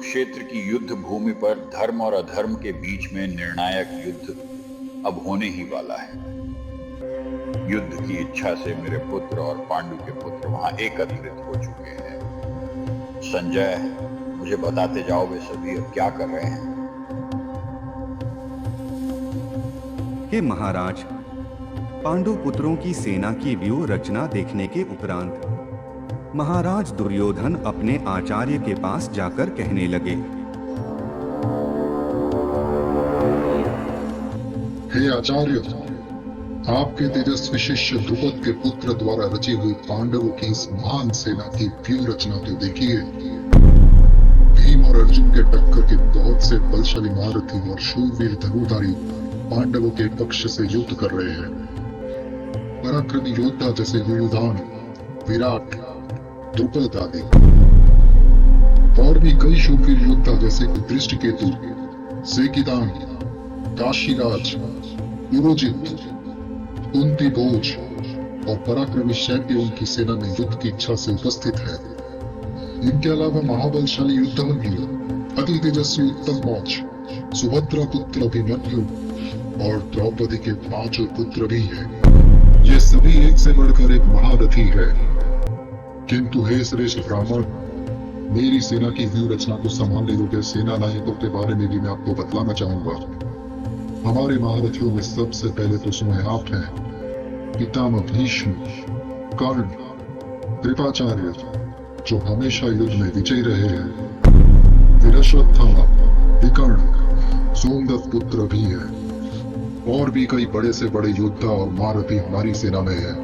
कुरुक्षेत्र की युद्ध भूमि पर धर्म और अधर्म के बीच में निर्णायक युद्ध अब होने ही वाला है। युद्ध की इच्छा से मेरे पुत्र और पांडु के पुत्र वहां एकत्रित हो चुके हैं। संजय, मुझे बताते जाओ वे सभी अब क्या कर रहे हैं। हे महाराज, पांडु पुत्रों की सेना की व्यूह रचना देखने के उपरांत महाराज दुर्योधन अपने आचार्य के पास जाकर कहने लगे, हे आचार्य, आपके तेजस्वी शिष्य द्रुपद के पुत्र द्वारा रची हुई पांडवों की इस महान सेना की व्यूह रचना तो देखिए। भीम और अर्जुन के टक्कर के बहुत से बलशाली महारथी और शूरवीर धनुधारी पांडवों के पक्ष से युद्ध कर रहे हैं। पराक्रमी योद्धा जैसे युयुधान, विराट, द्रुपद आदि, और भी कई शूरवीर योद्धा जैसे दृष्टिकेतु, सेकिदान, काशीराज, पुरोजित, कुंती भोज और पराक्रमी शैब्य उनकी सेना में युद्ध की इच्छा से उपस्थित है। इनके अलावा महाबलशाली युद्धवंती, अति तेजस्वी उत्तम मौज, सुभद्रा पुत्र अभिमन्यु और द्रौपदी के 5 पुत्र भी हैं। ये सभी एक से बढ़कर एक महारथी है। किंतु हे श्रेष्ठ ब्राह्मण, मेरी सेना की व्यूह रचना को संभालने योग्य सेना नायकों के बारे में भी मैं आपको बतलाना चाहूंगा। हमारे महारथियों में सबसे पहले तो स्वयं आप हैं, पितामह भीष्म, कर्ण, कृपाचार्य, जो हमेशा युद्ध में विजयी रहे हैं। फिर अश्वत्थामा, विकर्ण, सोमदत्त पुत्र भी है, और भी कई बड़े से बड़े योद्धा और महारथी हमारी सेना में है,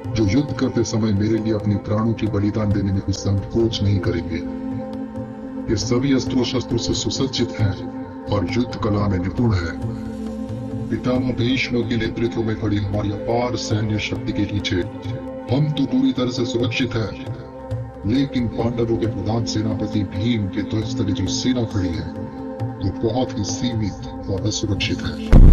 जो युद्ध करते समय मेरे लिए अपनी प्राणों की बलिदान देने में भी संकोच नहीं करेंगे। ये सभी अस्त्रों शस्त्रों से सुसज्जित हैं और युद्ध कला में निपुण है। पितामह भीष्म के नेतृत्व में खड़ी हमारी अपार सैन्य शक्ति के पीछे हम तो पूरी तरह से सुरक्षित हैं, लेकिन पांडवों के प्रधान सेनापति भीम के ध्वज तले जो सेना खड़ी है वो बहुत ही सीमित और असुरक्षित है।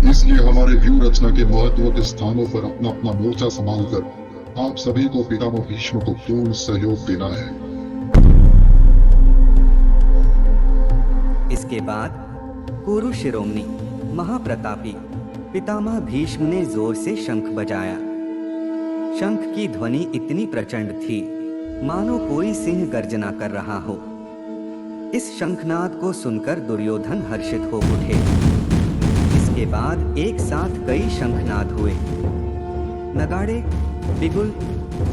इसलिए हमारे व्यूह रचना के महत्व के स्थानों पर अपना अपना मोर्चा संभालकर आप सभी को पितामह भीष्म को पूर्ण सहयोग देना है। इसके बाद कुरु शिरोमणि महाप्रतापी पितामह भीष्म ने जोर से शंख बजाया। शंख की ध्वनि इतनी प्रचंड थी मानो कोई सिंह गर्जना कर रहा हो। इस शंखनाद को सुनकर दुर्योधन हर्षित हो उठे। इसके बाद एक साथ कई शंखनाद हुए। नगाड़े, बिगुल,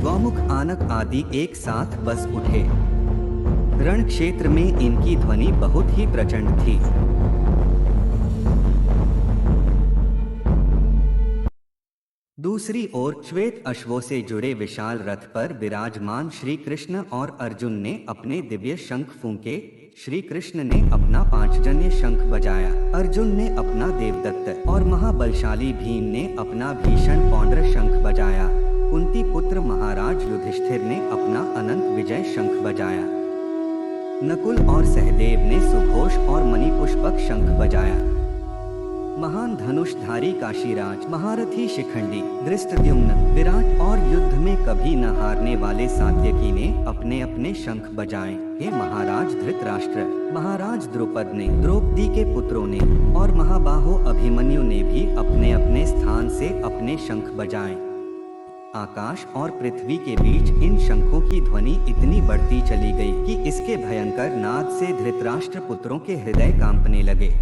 गौमुख आनक आदि एक साथ बस उठे। रण क्षेत्र में इनकी ध्वनि बहुत ही प्रचंड थी। दूसरी ओर श्वेत अश्वों से जुड़े विशाल रथ पर विराजमान श्री कृष्ण और अर्जुन ने अपने दिव्य शंख फूंके। श्री कृष्ण ने अपना 5 जन्य शंख बजाया, अर्जुन ने अपना देवदत्त और महाबलशाली भीम ने अपना भीषण पौंड्र शंख बजाया। कुंती पुत्र महाराज युधिष्ठिर ने अपना अनंत विजय शंख बजाया। नकुल और सहदेव ने सुघोष और मणिपुष्पक शंख बजाया। महान धनुषधारी काशीराज, महारथी शिखंडी, धृष्टद्युम्न, विराट और युद्ध में कभी न हारने वाले सात्यकी ने अपने अपने शंख बजाए। हे महाराज धृतराष्ट्र, महाराज द्रुपद ने, द्रौपदी के पुत्रों ने और महाबाहो अभिमन्यु ने भी अपने अपने स्थान से अपने शंख बजाए। आकाश और पृथ्वी के बीच इन शंखों की ध्वनि इतनी बढ़ती चली गई कि इसके भयंकर नाद से धृतराष्ट्र पुत्रों के हृदय कांपने लगे।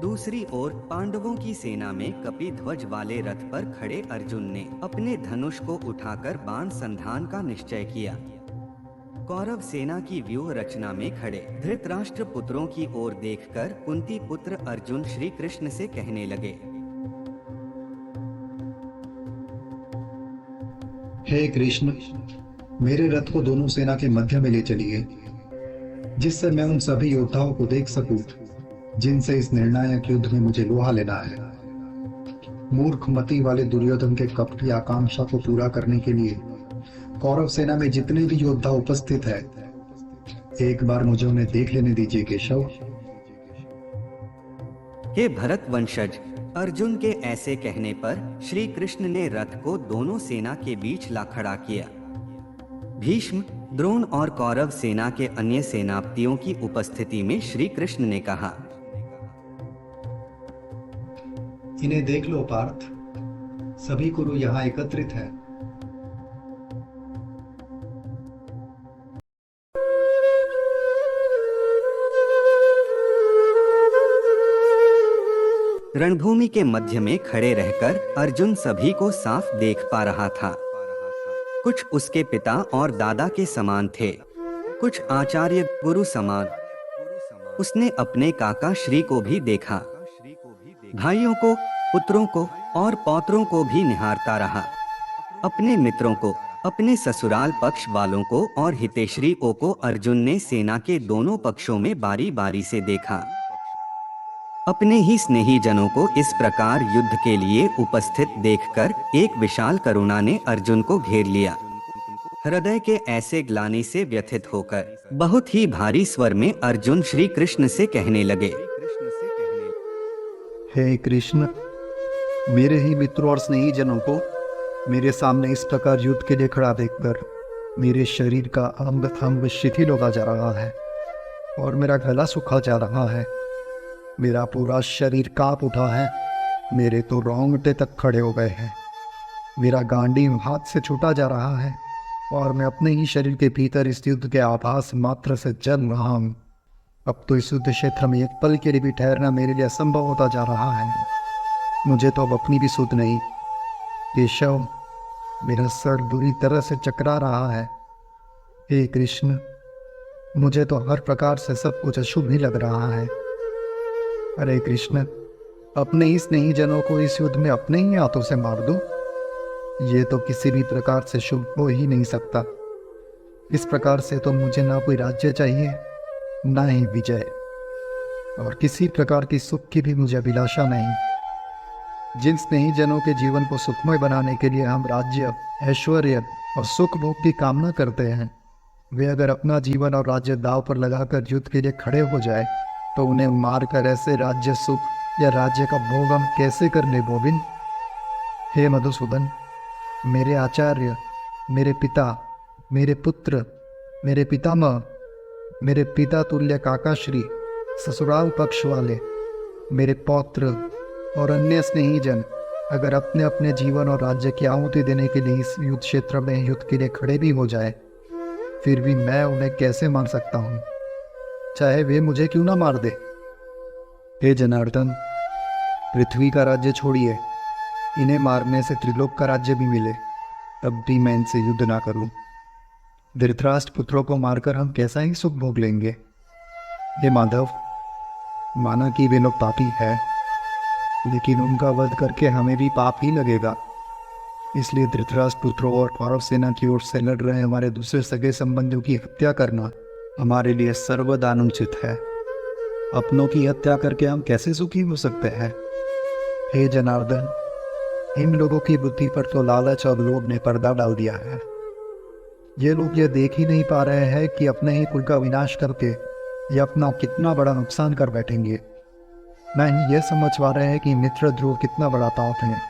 दूसरी ओर पांडवों की सेना में कपि ध्वज वाले रथ पर खड़े अर्जुन ने अपने धनुष को उठाकर बाण संधान का निश्चय किया। कौरव सेना की व्यूह रचना में खड़े धृतराष्ट्र पुत्रों की ओर देखकर कुंती पुत्र अर्जुन श्री कृष्ण से कहने लगे, हे कृष्ण, मेरे रथ को दोनों सेना के मध्य में ले चलिए, जिससे मैं उन सभी योद्धाओं को देख सकूं जिनसे इस निर्णायक युद्ध में मुझे लोहा लेना है। मूर्ख मति वाले दुर्योधन के कपटी आकांक्षा को पूरा करने के लिए कौरव सेना में जितने भी योद्धा उपस्थित है, एक बार मुझे उन्हें देख लेने दीजिए केशव। हे भरत वंशज, अर्जुन के ऐसे कहने पर श्री कृष्ण ने रथ को दोनों सेना के बीच ला खड़ा किया। भीष्म, द्रोण और कौरव सेना के अन्य सेनापतियों की उपस्थिति में श्री कृष्ण ने कहा, इन्हें देख लो पार्थ, सभी कुरु यहाँ एकत्रित हैं। रणभूमि के मध्य में खड़े रहकर अर्जुन सभी को साफ देख पा रहा था। कुछ उसके पिता और दादा के समान थे, कुछ आचार्य गुरु समान। उसने अपने काका श्री को भी देखा, भाइयों को, पुत्रों को और पौत्रों को भी निहारता रहा। अपने मित्रों को, अपने ससुराल पक्ष वालों को और हितैषियों को अर्जुन ने सेना के दोनों पक्षों में बारी बारी से देखा। अपने ही स्नेही जनों को इस प्रकार युद्ध के लिए उपस्थित देखकर एक विशाल करुणा ने अर्जुन को घेर लिया। हृदय के ऐसे ग्लानि से व्यथित होकर बहुत ही भारी स्वर में अर्जुन श्री कृष्ण से कहने लगे, हे कृष्ण, मेरे ही मित्रों और स्नेही जनों को मेरे सामने इस प्रकार युद्ध के लिए खड़ा देखकर मेरे शरीर का अंग अंग शिथिल होता जा रहा है और मेरा गला सूखा जा रहा है। मेरा पूरा शरीर कांप उठा है, मेरे तो रोंगटे तक खड़े हो गए हैं। मेरा गांडीव हाथ से छूटा जा रहा है और मैं अपने ही शरीर के भीतर इस युद्ध के आभास मात्र से जल रहा हूँ। अब तो इस युद्ध क्षेत्र में एक पल के लिए भी ठहरना मेरे लिए असंभव होता जा रहा है। मुझे तो अब अपनी भी सुध नहीं। केशव, मेरा सर बुरी तरह से चकरा रहा है। हे कृष्ण, मुझे तो हर प्रकार से सब कुछ अशुभ ही लग रहा है। अरे कृष्ण, अपने ही स्नेही जनों को इस युद्ध में अपने ही हाथों से मार दो। ये तो किसी भी प्रकार से शुभ हो ही नहीं सकता। इस प्रकार से तो मुझे ना कोई राज्य चाहिए, ना ही विजय, और किसी प्रकार की सुख की भी मुझे अभिलाषा नहीं। जिन स्नेही जनों के जीवन को सुखमय बनाने के लिए हम राज्य, ऐश्वर्य और सुख भोग की कामना करते हैं, वे अगर अपना जीवन और राज्य दांव पर लगाकर युद्ध के लिए खड़े हो जाए तो उन्हें मारकर ऐसे राज्य सुख या राज्य का भोग हम कैसे कर ले गोविंद। हे मधुसूदन, मेरे आचार्य, मेरे पिता, मेरे पुत्र, मेरे पितामह, मेरे पिता तुल्य काकाश्री, ससुराल पक्ष वाले, मेरे पौत्र और अन्य स्नेही जन अगर अपने अपने जीवन और राज्य की आहुति देने के लिए इस युद्ध क्षेत्र में युद्ध के लिए खड़े भी हो जाए, फिर भी मैं उन्हें कैसे मान सकता हूँ, चाहे वे मुझे क्यों ना मार दे। हे जनार्दन, पृथ्वी का राज्य छोड़िए, इन्हें मारने से त्रिलोक का राज्य भी मिले तब भी मैं इनसे युद्ध ना करूं। धृतराष्ट्र पुत्रों को मारकर हम कैसा ही सुख भोग लेंगे। हे माधव, माना कि वे लोग पापी है, लेकिन उनका वध करके हमें भी पाप ही लगेगा। इसलिए धृतराष्ट्र पुत्रों और कौरव सेना की ओर से लड़ रहे हमारे दूसरे सगे संबंधियों की हत्या करना हमारे लिए सर्वदा अनुचित है। अपनों की हत्या करके हम कैसे सुखी हो सकते हैं। हे जनार्दन, इन लोगों की बुद्धि पर तो लालच और लोभ ने पर्दा डाल दिया है। ये लोग ये देख ही नहीं पा रहे हैं कि अपने ही कुल का विनाश करके ये अपना कितना बड़ा नुकसान कर बैठेंगे। न ही ये समझ पा रहे हैं कि मित्रद्रोह कितना बड़ा पाप है।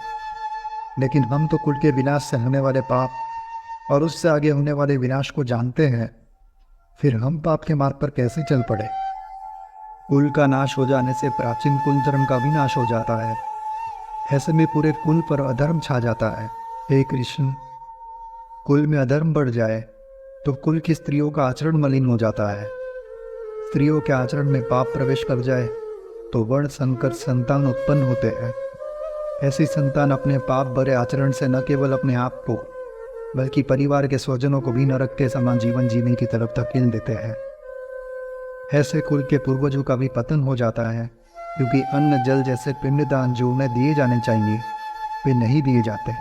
लेकिन हम तो कुल के विनाश से होने वाले पाप और उससे आगे होने वाले विनाश को जानते हैं, फिर हम पाप के मार्ग पर कैसे चल पड़े। कुल का नाश हो जाने से प्राचीन कुल धर्म का भी नाश हो जाता है। ऐसे में पूरे कुल पर अधर्म छा जाता है। हे कृष्ण, कुल में अधर्म बढ़ जाए तो कुल की स्त्रियों का आचरण मलिन हो जाता है। स्त्रियों के आचरण में पाप प्रवेश कर जाए तो वर्ण संकर संतान उत्पन्न होते हैं। ऐसी संतान अपने पाप भरे आचरण से न केवल अपने आप को बल्कि परिवार के स्वजनों को भी नरक के समान जीवन जीने की तरफ धकेल देते हैं। ऐसे कुल के पूर्वजों का भी पतन हो जाता है, क्योंकि अन्न जल जैसे पिंडदान जो उन्हें दिए जाने चाहिए वे नहीं दिए जाते।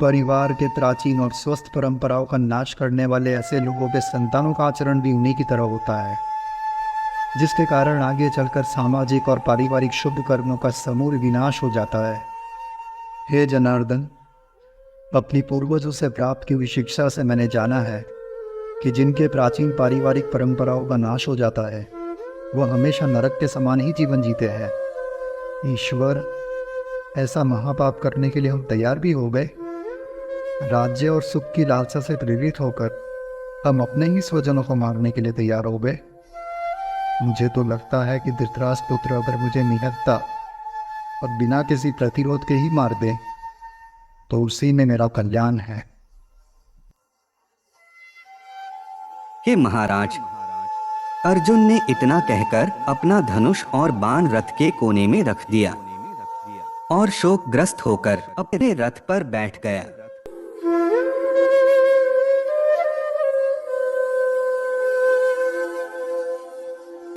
परिवार के प्राचीन और स्वस्थ परंपराओं का नाश करने वाले ऐसे लोगों के संतानों का आचरण भी उन्हीं की तरह होता है, जिसके कारण आगे चलकर सामाजिक और पारिवारिक शुभ कर्मों का समूल विनाश हो जाता है। हे जनार्दन, अपनी पूर्वजों से प्राप्त की हुई शिक्षा से मैंने जाना है कि जिनके प्राचीन पारिवारिक परंपराओं का नाश हो जाता है वह हमेशा नरक के समान ही जीवन जीते हैं। ईश्वर, ऐसा महापाप करने के लिए हम तैयार भी हो गए। राज्य और सुख की लालसा से प्रेरित होकर हम अपने ही स्वजनों को मारने के लिए तैयार हो गए। मुझे तो लगता है कि धृतराष्ट्र पुत्र अगर मुझे निहत्ता और बिना किसी प्रतिरोध के ही मार दे तो उसी में मेरा कल्याण है। हे महाराज, अर्जुन ने इतना कहकर अपना धनुष और बाण रथ के कोने में रख दिया और शोकग्रस्त होकर अपने रथ पर बैठ गया।